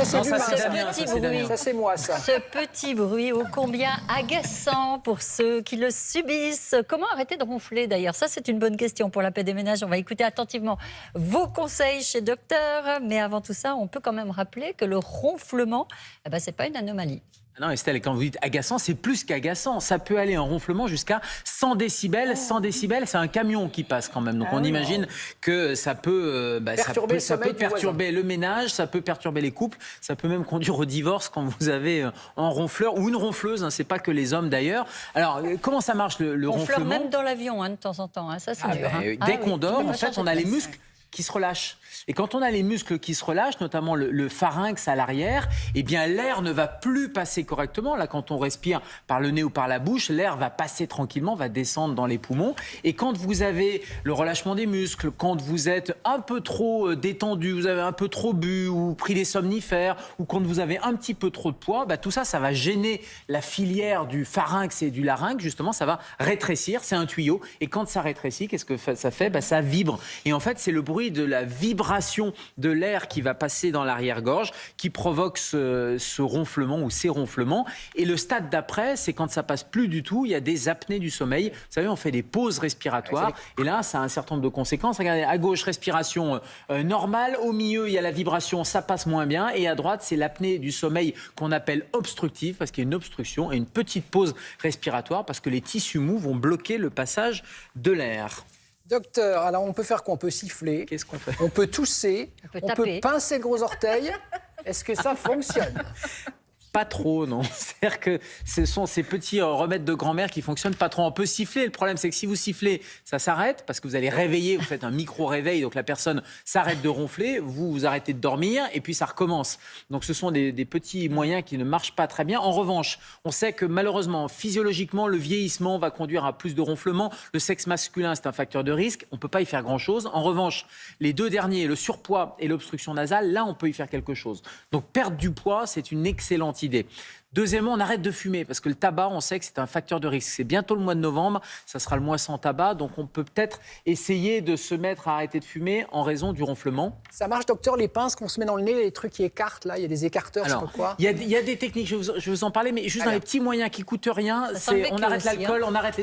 Ça, c'est Non, ça, l'humain, c'est ça. Damien, petit ça, c'est Damien. bruit. Ça, c'est moi, ça. Ce petit bruit ô combien agaçant pour ceux qui le subissent. Comment arrêter de ronfler d'ailleurs? Ça, c'est une bonne question pour la paix des ménages. On va écouter attentivement vos conseils chez Docteur. Mais avant tout ça, on peut quand même rappeler que le ronflement, ce n'est pas une anomalie. Non, Estelle, quand vous dites agaçant, c'est plus qu'agaçant. Ça peut aller en ronflement jusqu'à 100 décibels. 100 décibels, c'est un camion qui passe quand même. Donc on imagine que ça peut, ça peut perturber le ménage, ça peut perturber les couples, ça peut même conduire au divorce quand vous avez un ronfleur ou une ronfleuse. Hein, c'est pas que les hommes d'ailleurs. Alors comment ça marche le ronflement? Même dans l'avion, de temps en temps. Ça, c'est dur. Dès qu'on dort, en fait, on a les muscles qui se relâchent. Et quand on a les muscles qui se relâchent, notamment le pharynx à l'arrière, eh bien l'air ne va plus passer correctement. Là, quand on respire par le nez ou par la bouche, l'air va passer tranquillement, va descendre dans les poumons. Et quand vous avez le relâchement des muscles, quand vous êtes un peu trop détendu, vous avez un peu trop bu ou pris des somnifères, ou quand vous avez un petit peu trop de poids, tout ça, ça va gêner la filière du pharynx et du larynx. Justement, ça va rétrécir. C'est un tuyau. Et quand ça rétrécit, qu'est-ce que ça fait? Ça vibre. Et en fait, c'est le bruit de la vibration de l'air qui va passer dans l'arrière-gorge qui provoque ce ronflement ou ces ronflements. Et le stade d'après, c'est quand ça passe plus du tout, il y a des apnées du sommeil. Vous savez, on fait des pauses respiratoires et là, ça a un certain nombre de conséquences. Regardez, à gauche, respiration normale. Au milieu, il y a la vibration, ça passe moins bien. Et à droite, c'est l'apnée du sommeil qu'on appelle obstructive parce qu'il y a une obstruction et une petite pause respiratoire parce que les tissus mous vont bloquer le passage de l'air. Docteur, alors on peut faire quoi? On peut siffler. Qu'est-ce qu'on fait? On peut tousser. On peut taper. pincer le gros orteil. Est-ce que ça fonctionne? Pas trop, non. C'est-à-dire que ce sont ces petits remèdes de grand-mère qui fonctionnent pas trop. On peut siffler. Le problème, c'est que si vous sifflez, ça s'arrête parce que vous allez réveiller, vous faites un micro-réveil, donc la personne s'arrête de ronfler, vous arrêtez de dormir et puis ça recommence. Donc ce sont des petits moyens qui ne marchent pas très bien. En revanche, on sait que malheureusement, physiologiquement, le vieillissement va conduire à plus de ronflements. Le sexe masculin, c'est un facteur de risque. On peut pas y faire grand-chose. En revanche, les deux derniers, le surpoids et l'obstruction nasale, là, on peut y faire quelque chose. Donc perdre du poids, c'est une excellente idée. Deuxièmement, on arrête de fumer parce que le tabac, on sait que c'est un facteur de risque. C'est bientôt le mois de novembre, ça sera le mois sans tabac, donc on peut peut-être essayer de se mettre à arrêter de fumer en raison du ronflement. Ça marche, docteur, les pinces qu'on se met dans le nez, les trucs qui écartent, là, il y a des écarteurs, je sais pas quoi. Il y a des techniques, je vais vous en parler, mais juste dans les petits moyens qui coûtent rien, on arrête l'alcool, on arrête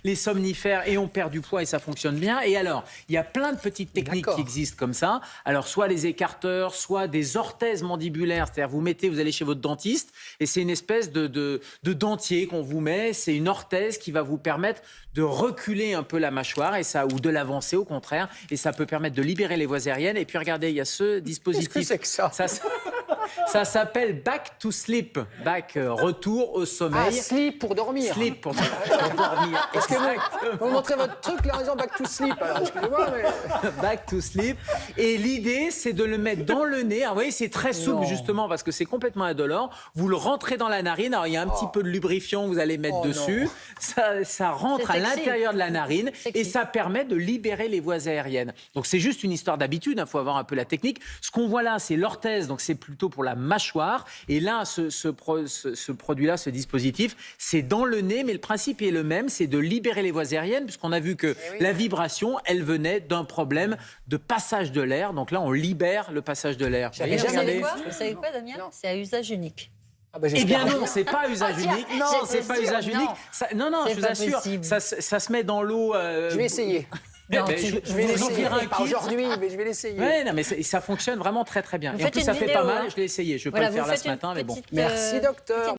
les somnifères et on perd du poids et ça fonctionne bien. Et alors, il y a plein de petites techniques qui existent comme ça. Alors, soit les écarteurs, soit des orthèses mandibulaires, c'est-à-dire vous allez chez votre dentiste et c'est une espèce de dentier qu'on vous met, c'est une orthèse qui va vous permettre de reculer un peu la mâchoire ou de l'avancer au contraire, et ça peut permettre de libérer les voies aériennes. Et puis regardez, il y a ce dispositif. Qu'est-ce que c'est que ça? Ça s'appelle back to sleep, retour au sommeil. Ah, sleep pour dormir. Sleep pour dormir. Est-ce que vous montrez votre truc là en disant back to sleep? Alors, excusez-moi, mais... Back to sleep. Et l'idée, c'est de le mettre dans le nez. Alors, vous voyez, c'est très souple justement parce que c'est complètement indolore. Vous le rentrez dans la narine. Alors, il y a un petit peu de lubrifiant que vous allez mettre dessus. Ça rentre à l'intérieur de la narine et ça permet de libérer les voies aériennes. Donc, c'est juste une histoire d'habitude. Il faut avoir un peu la technique. Ce qu'on voit là, c'est l'orthèse. Donc, c'est plutôt pour la mâchoire. Et là, ce produit-là, ce dispositif, c'est dans le nez. Mais le principe est le même. C'est de libérer les voies aériennes puisqu'on a vu que la vibration, elle venait d'un problème de passage de l'air. Donc là, on libère le passage de l'air. Vous savez quoi, Damien? C'est à usage unique. Eh bien non, c'est pas à usage unique. Non, c'est pas usage unique. Non, je vous assure, ça se met dans l'eau. Je vais essayer. Non, je vais l'essayer. Pas aujourd'hui, mais je vais l'essayer. Oui, non, mais ça fonctionne vraiment très très bien. Et en plus, ça fait pas mal. Je l'ai essayé. Je ne vais pas le faire là ce matin, mais bon. Merci, docteur.